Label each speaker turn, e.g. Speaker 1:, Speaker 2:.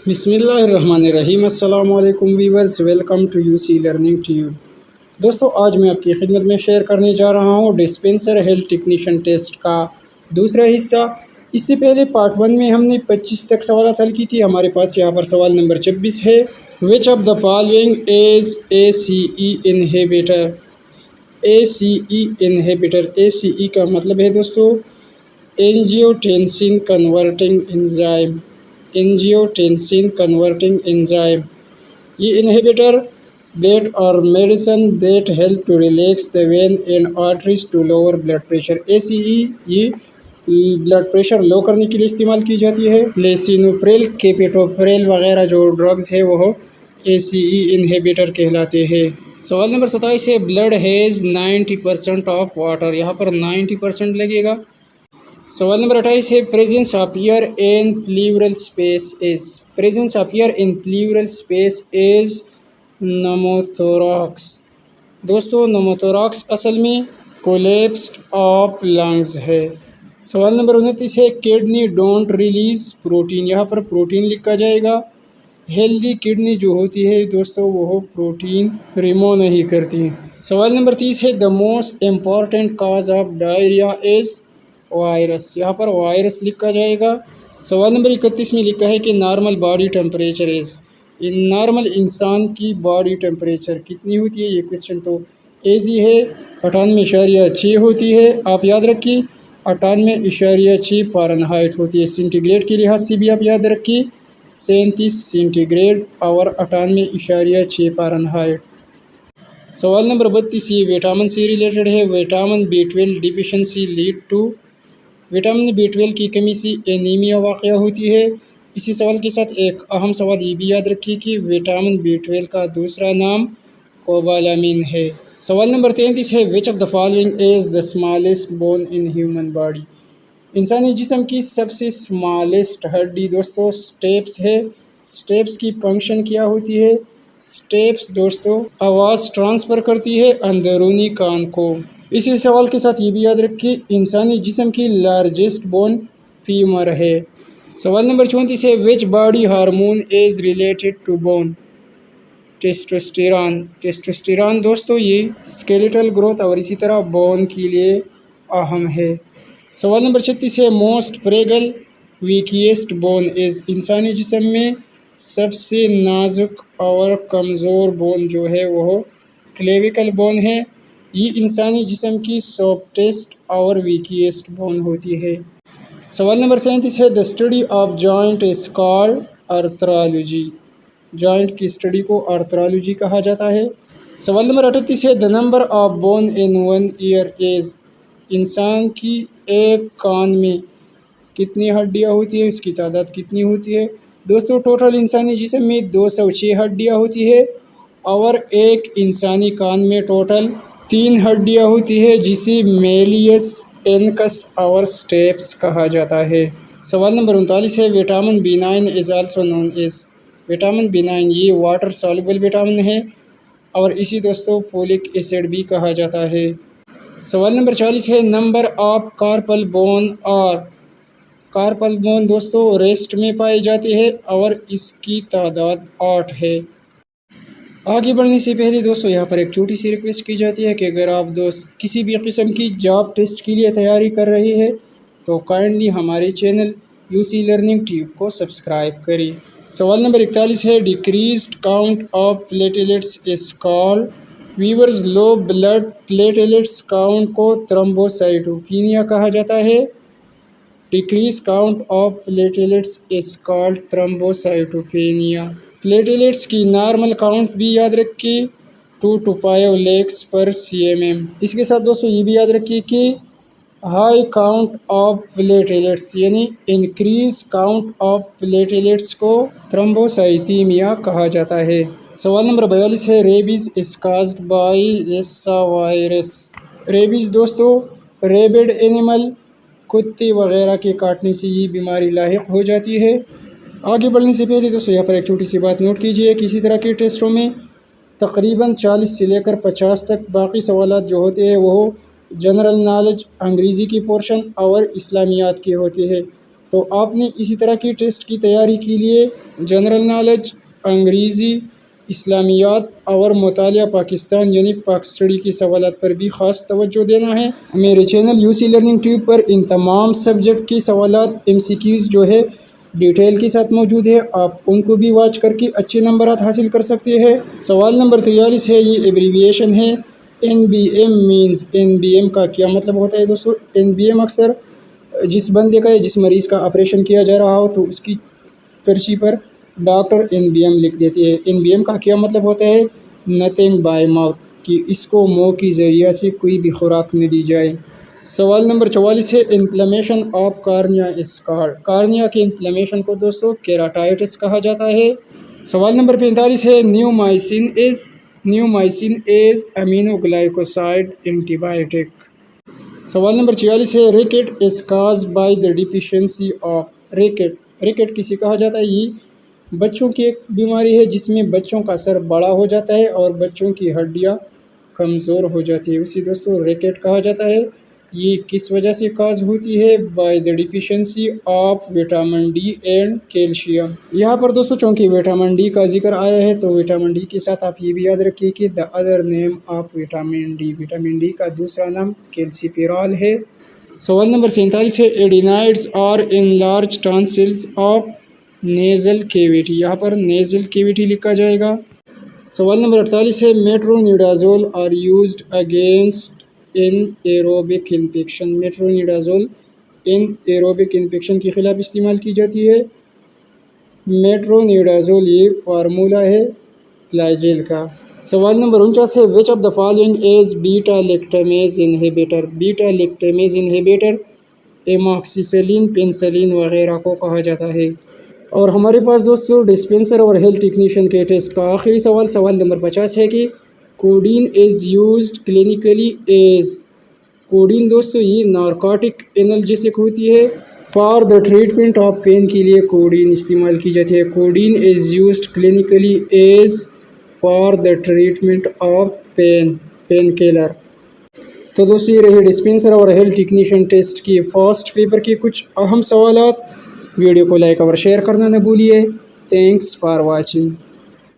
Speaker 1: बिस्मिल्लाहिर्रहमानिर्रहीम। अस्सलाम वालेकुम viewers, welcome to UC learning tube. दोस्तों, आज मैं आपकी खिदमत में शेयर करने जा रहा हूँ डिस्पेंसर हेल्थ टेक्नीशियन टेस्ट का दूसरा हिस्सा। इससे पहले पार्ट 1 में हमने 25 तक सवाल हल की थी। हमारे पास यहाँ पर सवाल नंबर 26 है। Which of the following is ACE inhibitor. ACE inhibitor, ACE का मतलब है दोस्तों angiotensin converting enzyme. Angiotensin converting enzyme, ये inhibitor that are medicine that help to relax the vein and arteries to lower blood pressure। ACE ये blood pressure low करने के लिए इस्तेमाल की जाती है। लेसिनोप्रिल, कैपेटोप्रिल वगैरह जो ड्रग्स है वो ACE इनहिबिटर कहलाते हैं। सवाल नंबर 27 है। ब्लड हैज़ 90% ऑफ वाटर, यहाँ पर 90% लगेगा। सवाल नंबर 28 है। Presence appear in pleural space is. Presence appear in pleural space is pneumothorax. दोस्तों, नमोथोरैक्स असल में कोलैप्स्ड ऑफ लंग्स है। सवाल नंबर 29 है। किडनी डोंट रिलीज प्रोटीन, यहाँ पर प्रोटीन लिखा जाएगा। हेल्दी किडनी जो होती है दोस्तों वो प्रोटीन रिमूव नहीं करती। सवाल नंबर 30 है। The most important cause of diarrhoea is virus, यहाँ पर वायरस लिखा जाएगा। सवाल नंबर 31 में लिखा है कि normal body temperature is. Normal इंसान की बॉडी टेम्परेचर कितनी होती है, ये क्वेश्चन तो ईजी है। 98.6 होती है। आप याद रखिए 98.6 फ़ारेनहाइट होती है। सेंटीग्रेड के लिहाज से भी आप याद रखिए 37 सेंटीग्रेड और 98.6 फ़ारेनहाइट। सवाल नंबर 32 ये विटामिन सी रिलेटेड है। Vitamin B12 deficiency lead to. Vitamin B12 की कमी से एनीमिया वाक़या होती है। इसी सवाल के साथ एक अहम सवाल ये भी याद रखिए कि विटामिन B12 का दूसरा नाम कोबालामिन है। सवाल नंबर 33 है। Which of the following is the smallest bone in human body. इंसानी जिस्म की सबसे स्मॉलेस्ट हड्डी दोस्तों स्टेप्स है। स्टेप्स की फंक्शन क्या होती है? स्टेप्स दोस्तों आवाज़ ट्रांसफ़र करती है अंदरूनी कान को। इसी सवाल के साथ ये भी याद रखिए इंसानी जिस्म की लार्जेस्ट बोन फीमर है। सवाल नंबर 34 है। Which body hormone is related to bone. Testosterone. Testosterone दोस्तों ये स्केलेटल ग्रोथ और इसी तरह बोन के लिए अहम है। सवाल नंबर 36 है। Most fragile weakest bone is. इंसानी जिस्म में सबसे नाजुक और कमज़ोर बोन जो है वो क्लेविकल बोन है। ये इंसानी जिस्म की सॉफ्टेस्ट और वीकीएस्ट बोन होती है। सवाल नंबर 37 है। The study of joint is called arthrology. Joint की स्टडी को आर्थ्रोलॉजी कहा जाता है। सवाल नंबर 38 है। The number of bone in 1 year is. इंसान की एक कान में कितनी हड्डियाँ होती है, उसकी तादाद कितनी होती है? दोस्तों टोटल इंसानी जिस्म में 206 हड्डियाँ होती है और एक इंसानी कान में टोटल 3 हड्डियाँ होती है जिसे मेलियस एनकस और स्टेप्स कहा जाता है। सवाल नंबर 39 है। Vitamin B9 is also known as. Vitamin B9 ये वाटर सॉल्युबल विटामिन है और इसी दोस्तों फोलिक एसिड भी कहा जाता है। सवाल नंबर 40 है। नंबर ऑफ कार्पल बोन और कार्पल बोन दोस्तों रेस्ट में पाए जाते हैं और इसकी तादाद 8 है। आगे बढ़ने से पहले दोस्तों यहाँ पर एक छोटी सी रिक्वेस्ट की जाती है कि अगर आप दोस्त किसी भी किस्म की जॉब टेस्ट के लिए तैयारी कर रहे हैं तो काइंडली हमारे चैनल यूसी लर्निंग ट्यूब को सब्सक्राइब करें। सवाल नंबर 41 है। Decreased count of platelets is called. Viewers low blood platelets count को थ्रोम्बोसाइटोपेनिया कहा जाता है। Decrease count of platelets is called thrombocytopenia. Platelets की नॉर्मल काउंट भी याद रखिए 2 to 5 lakhs per cm। इसके साथ दोस्तों ये भी याद रखिए कि हाई काउंट ऑफ प्लेटलेट्स यानी इंक्रीज काउंट ऑफ प्लेटलेट्स को थ्रोम्बोसाइथीमिया कहा जाता है। सवाल नंबर 42 है। Rabies is caused by lyssa virus. Rabies दोस्तों रेबिड एनिमल कुत्ते वगैरह के काटने से ये बीमारी लाहिक हो जाती है। आगे बढ़ने से पहले दोस्तों यहाँ पर एक छोटी सी बात नोट कीजिए। किसी तरह के टेस्टों में तकरीबन 40 से लेकर 50 तक बाकी सवालात जो होते हैं वो जनरल नॉलेज, अंग्रेज़ी की पोर्शन और इस्लामियात के होते हैं। تو آپ نے اسی طرح کی ٹیسٹ کی تیاری کے لیے جنرل نالج، انگریزی، اسلامیات اور مطالعہ پاکستان یعنی پاک اسٹڈی کی سوالات پر بھی خاص توجہ دینا ہے۔ میرے چینل UC لرننگ ٹیوب پر ان تمام سبجیکٹ کی سوالات MCQs جو ہے ڈیٹیل کے ساتھ موجود ہے، آپ ان کو بھی واچ کر کے اچھے نمبرات حاصل کر سکتے ہیں۔ سوال نمبر 43 ہے، یہ ایبریویشن ہے NBM مینز۔ NBM کا کیا مطلب ہوتا ہے دوستو؟ NBM اکثر جس بندے کا جس مریض کا آپریشن کیا جا رہا ہو تو اس کی پرچی پر ڈاکٹر NBM لکھ دیتے ہیں۔ NBM کا کیا مطلب ہوتا ہے؟ نتھنگ بائی ماؤتھ، کہ اس کو منہ کی ذریعہ سے کوئی بھی خوراک نہ دی جائے۔ سوال نمبر 44 ہے، inflammation of cornea is called. Cornea کے انفلیمیشن کو دوستو کیراٹائٹس کہا جاتا ہے۔ سوال نمبر 45 ہے، neomycin is aminoglycoside antibiotic. سوال نمبر 46 ہے، rickets is caused by the deficiency of. Rickets کسے کہا جاتا ہے؟ یہ بچوں کی ایک بیماری ہے جس میں بچوں کا سر بڑا ہو جاتا ہے اور بچوں کی ہڈیاں کمزور ہو جاتی ہے، اسی دوستو ریکٹ کہا جاتا ہے۔ یہ کس وجہ سے کاز ہوتی ہے؟ By the deficiency of vitamin D and calcium. یہاں پر دوستو چونکہ وٹامن ڈی کا ذکر آیا ہے تو وٹامن ڈی کے ساتھ آپ یہ بھی یاد رکھیے کہ the other name of vitamin D کا دوسرا نام کیلسیفیرال ہے۔ سوال نمبر 47 ہے، adenoids are enlarged tonsils of nasal cavity. یہاں پر نیزل کیویٹی لکھا جائے گا۔ سوال نمبر 48 ہے، metronidazole are used against anaerobic infection. Metronidazole anaerobic infection کے خلاف استعمال کی جاتی ہے۔ میٹرونیڈازول یہ فارمولہ ہے فلاجیل کا۔ سوال نمبر 49 ہے، which of the following is beta lactamase inhibitor. Beta lactamase inhibitor amoxicillin, penicillin وغیرہ کو کہا جاتا ہے۔ اور ہمارے پاس دوستو ڈسپینسر اور ہیلتھ ٹیکنیشین کے ٹیسٹ کا آخری سوال نمبر 50 ہے کہ codeine is used clinically as. Codeine دوستو یہ نارکوٹک انالجیسک ہوتی ہے۔ For the treatment of pain کے لیے کوڈین استعمال کی جاتی ہے۔ Codeine is used clinically as for the treatment of pain killer. تو دوستو یہ رہی ڈسپینسر اور ہیلتھ ٹیکنیشین ٹیسٹ کی فرسٹ پیپر کے کچھ اہم سوالات۔ ویڈیو کو لائک اور شیئر کرنا نہ بھولیے۔ Thanks for watching.